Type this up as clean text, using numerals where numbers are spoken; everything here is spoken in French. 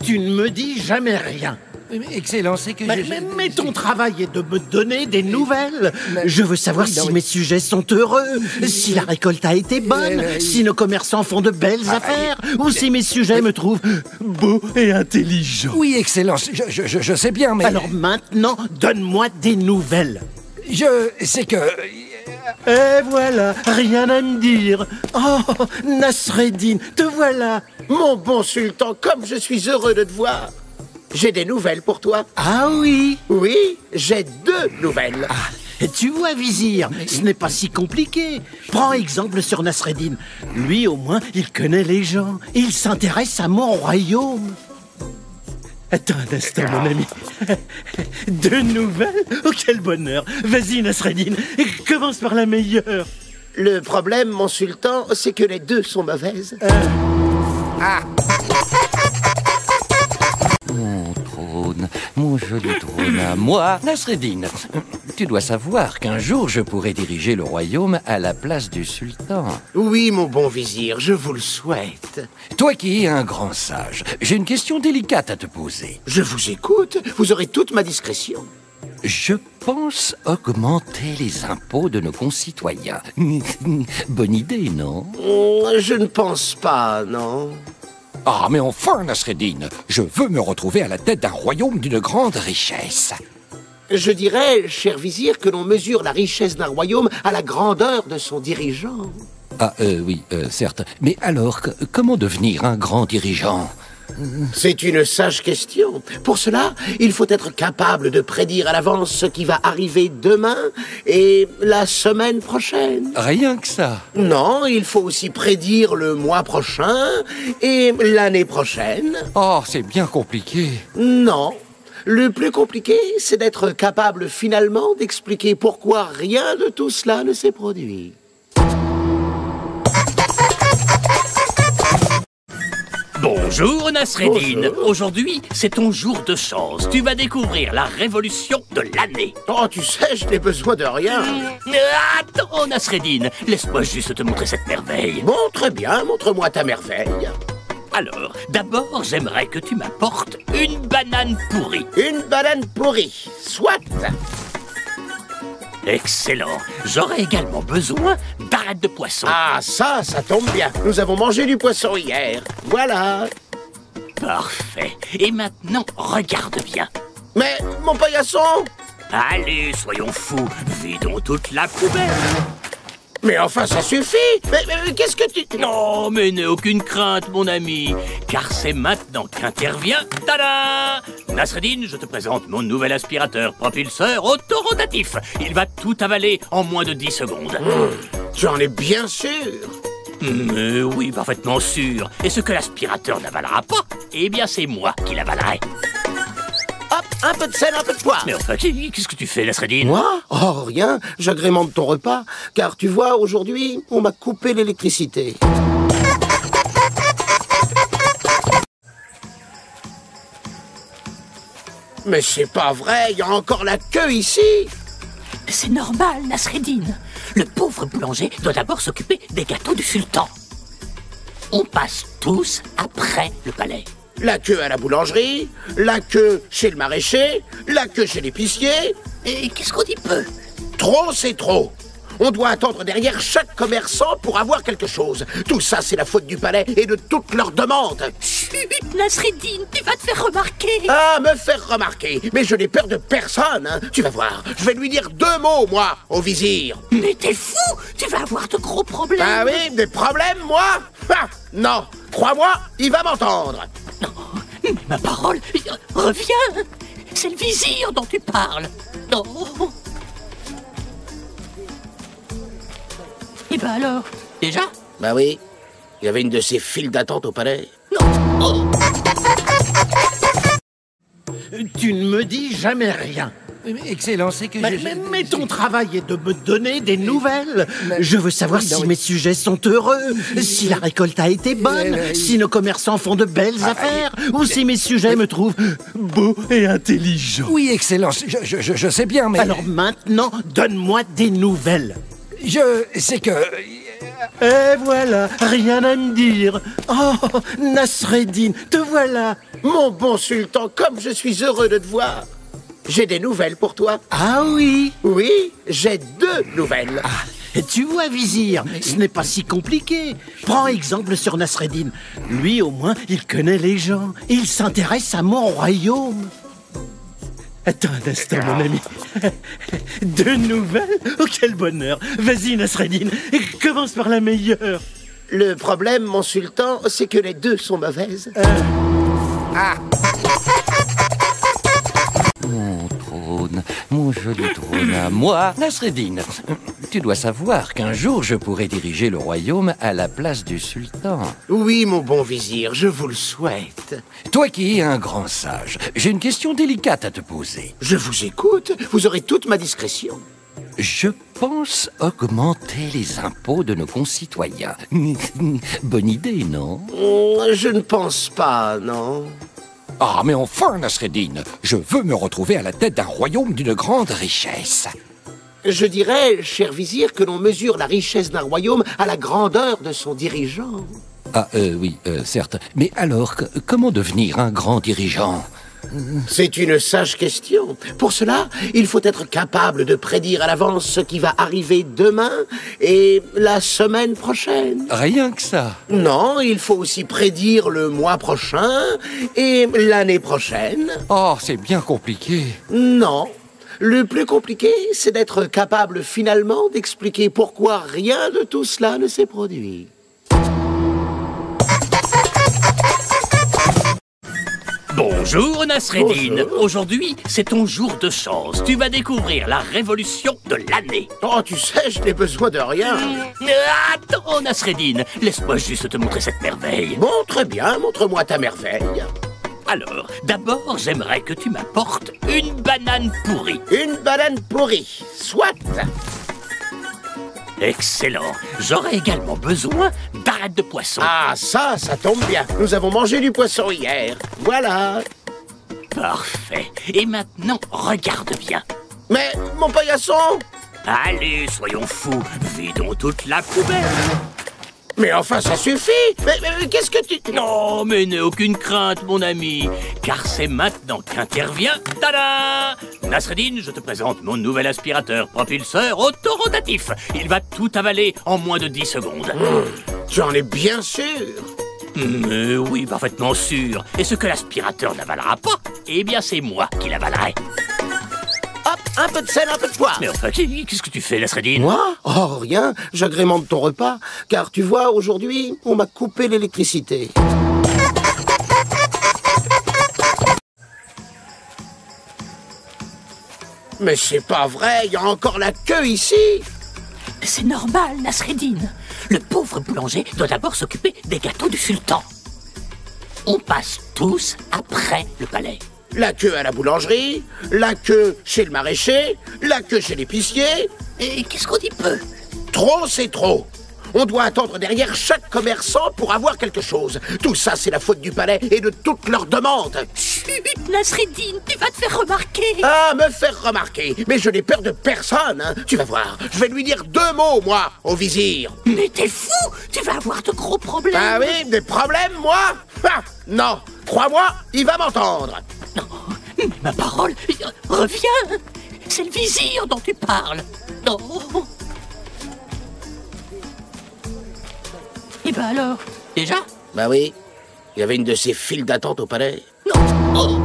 Tu ne me dis jamais rien. Mais excellent, c'est que mais ton travail est de me donner des nouvelles. Je veux savoir si mes sujets sont heureux, si la récolte a été bonne, si nos commerçants font de belles affaires, ou si mes sujets me trouvent beau et intelligent. Oui, Excellence, je sais bien, mais... Alors maintenant, donne-moi des nouvelles. C'est que... Et voilà, rien à me dire. Oh, Nasreddin, te voilà. Mon bon sultan, comme je suis heureux de te voir. J'ai des nouvelles pour toi. Ah oui? Oui, j'ai 2 nouvelles. Ah, tu vois, vizir, ce n'est pas si compliqué. Prends exemple sur Nasreddin. Lui, au moins, il connaît les gens. Il s'intéresse à mon royaume. Attends un instant, mon ami. 2 nouvelles? Oh, quel bonheur. Vas-y, Nasreddin, commence par la meilleure. Le problème, mon sultan, c'est que les 2 sont mauvaises. Mon trône, mon joli trône à moi. Nasreddin, tu dois savoir qu'un jour je pourrai diriger le royaume à la place du sultan. Oui, mon bon vizir, je vous le souhaite. Toi qui es un grand sage, j'ai une question délicate à te poser. Je vous écoute, vous aurez toute ma discrétion. Je pense augmenter les impôts de nos concitoyens. Bonne idée, non? Je ne pense pas, non. Ah, mais enfin, Nasreddin, je veux me retrouver à la tête d'un royaume d'une grande richesse. Je dirais, cher vizir, que l'on mesure la richesse d'un royaume à la grandeur de son dirigeant. Ah, oui, certes. Mais alors, comment devenir un grand dirigeant? C'est une sage question. Pour cela, il faut être capable de prédire à l'avance ce qui va arriver demain et la semaine prochaine. Rien que ça. Non, il faut aussi prédire le mois prochain et l'année prochaine. Oh, c'est bien compliqué. Non. Le plus compliqué, c'est d'être capable finalement d'expliquer pourquoi rien de tout cela ne s'est produit. Bonjour Nasreddin. Bonjour. Aujourd'hui, c'est ton jour de chance. Tu vas découvrir la révolution de l'année. Oh, tu sais, je n'ai besoin de rien. Attends Nasreddin, laisse-moi juste te montrer cette merveille. Bon, très bien, montre-moi ta merveille. Alors, d'abord, j'aimerais que tu m'apportes une banane pourrie. Une banane pourrie, soit. Excellent. J'aurai également besoin d'arêtes de poisson. Ah, ça tombe bien. Nous avons mangé du poisson hier. Voilà. Parfait. Et maintenant, regarde bien. Mais, mon paillasson? Allez, soyons fous. Vidons toute la poubelle. Mais enfin, ça suffit. Mais qu'est-ce que tu... Non, mais n'aie aucune crainte, mon ami, car c'est maintenant qu'intervient... Tada! Nasreddin, je te présente mon nouvel aspirateur propulseur autorotatif. Il va tout avaler en moins de 10 secondes. Tu en es bien sûr? Mais oui, parfaitement sûr. Et ce que l'aspirateur n'avalera pas, eh bien c'est moi qui l'avalerai. Hop, un peu de sel, un peu de poivre. Mais enfin, qu'est-ce que tu fais, Nasreddin? Moi? Oh, rien. J'agrémente ton repas. Car tu vois, aujourd'hui, on m'a coupé l'électricité. Mais c'est pas vrai, il y a encore la queue ici. C'est normal, Nasreddin. Le pauvre boulanger doit d'abord s'occuper des gâteaux du sultan. On passe tous après le palais. La queue à la boulangerie, la queue chez le maraîcher, la queue chez l'épicier. Et qu'est-ce qu'on dit peu? Trop, c'est trop. On doit attendre derrière chaque commerçant pour avoir quelque chose. Tout ça, c'est la faute du palais et de toutes leurs demandes. Chut, Nasreddin, tu vas te faire remarquer. Ah, me faire remarquer. Mais je n'ai peur de personne, hein. Tu vas voir, je vais lui dire 2 mots, moi, au vizir. Mais t'es fou. Tu vas avoir de gros problèmes. Ah oui, des problèmes, moi? Ah, non, crois-moi, il va m'entendre. Non, mais ma parole, reviens. C'est le vizir dont tu parles. Non. Et ben alors, déjà? Bah oui, il y avait une de ces files d'attente au palais. Non. Tu ne me dis jamais rien. Excellent, c'est que Mais ton travail est de me donner des nouvelles. Je veux savoir si mes sujets sont heureux, si la récolte a été bonne, si nos commerçants font de belles affaires, ou si mes sujets me trouvent beau et intelligent. Oui, Excellence, je sais bien, mais... Alors maintenant, donne-moi des nouvelles. C'est que... Et voilà, rien à me dire. Oh, Nasreddin, te voilà. Mon bon sultan, comme je suis heureux de te voir. J'ai des nouvelles pour toi. Ah oui. Oui, j'ai 2 nouvelles. Et tu vois, vizir, ce n'est pas si compliqué. Prends exemple sur Nasreddin. Lui, au moins, il connaît les gens. Il s'intéresse à mon royaume. Attends un instant, mon ami. 2 nouvelles? Oh, quel bonheur. Vas-y, Nasreddin, commence par la meilleure. Le problème, mon sultan, c'est que les 2 sont mauvaises. Mon trône, mon joli trône à moi, Nasreddin. Tu dois savoir qu'un jour je pourrai diriger le royaume à la place du sultan. Oui, mon bon vizir, je vous le souhaite. Toi qui es un grand sage, j'ai une question délicate à te poser. Je vous écoute, vous aurez toute ma discrétion. Je pense augmenter les impôts de nos concitoyens. Bonne idée, non? Je ne pense pas, non. Ah, mais enfin, Nasreddin, je veux me retrouver à la tête d'un royaume d'une grande richesse. Je dirais, cher vizir, que l'on mesure la richesse d'un royaume à la grandeur de son dirigeant. Oui, certes. Mais alors, comment devenir un grand dirigeant? C'est une sage question. Pour cela, il faut être capable de prédire à l'avance ce qui va arriver demain et la semaine prochaine. Rien que ça. Non, il faut aussi prédire le mois prochain et l'année prochaine. Oh, c'est bien compliqué. Non. Le plus compliqué, c'est d'être capable finalement d'expliquer pourquoi rien de tout cela ne s'est produit. Bonjour Nasreddin. Bonjour. Aujourd'hui, c'est ton jour de chance. Tu vas découvrir la révolution de l'année. Oh, tu sais, je n'ai besoin de rien. Attends Nasreddin, laisse-moi juste te montrer cette merveille. Bon, très bien, montre-moi ta merveille. Alors, d'abord, j'aimerais que tu m'apportes une banane pourrie. Une banane pourrie, soit. Excellent. J'aurai également besoin d'arêtes de poisson. Ah, ça tombe bien. Nous avons mangé du poisson hier. Voilà. Parfait. Et maintenant, regarde bien. Mais, mon paillasson? Allez, soyons fous. Vidons toute la poubelle. Mais enfin, ça suffit. Mais qu'est-ce que tu... Non, mais n'aie aucune crainte, mon ami, car c'est maintenant qu'intervient... Tada! Nasreddin, je te présente mon nouvel aspirateur propulseur autorotatif. Il va tout avaler en moins de 10 secondes. Tu en es bien sûr? Oui, parfaitement sûr. Et ce que l'aspirateur n'avalera pas, eh bien c'est moi qui l'avalerai. Hop, un peu de sel, un peu de poivre. Mais enfin, qu'est-ce que tu fais, Nasreddin? Moi? Oh, rien. J'agrémente ton repas. Car tu vois, aujourd'hui, on m'a coupé l'électricité. Mais c'est pas vrai, il y a encore la queue ici. C'est normal, Nasreddin. Le pauvre boulanger doit d'abord s'occuper des gâteaux du sultan. On passe tous après le palais. La queue à la boulangerie, la queue chez le maraîcher, la queue chez l'épicier. Et qu'est-ce qu'on dit peu? Trop, c'est trop. On doit attendre derrière chaque commerçant pour avoir quelque chose. Tout ça, c'est la faute du palais et de toutes leurs demandes. Chut, Nasreddin, tu vas te faire remarquer. Ah, me faire remarquer. Mais je n'ai peur de personne, hein. Tu vas voir, je vais lui dire 2 mots, moi, au vizir. Mais t'es fou. Tu vas avoir de gros problèmes. Ah oui, des problèmes, moi? Ah, non, crois-moi, il va m'entendre. Non, mais ma parole, reviens. C'est le vizir dont tu parles. Non. Et ben alors, déjà? Bah oui, il y avait une de ces files d'attente au palais. Non. Oh.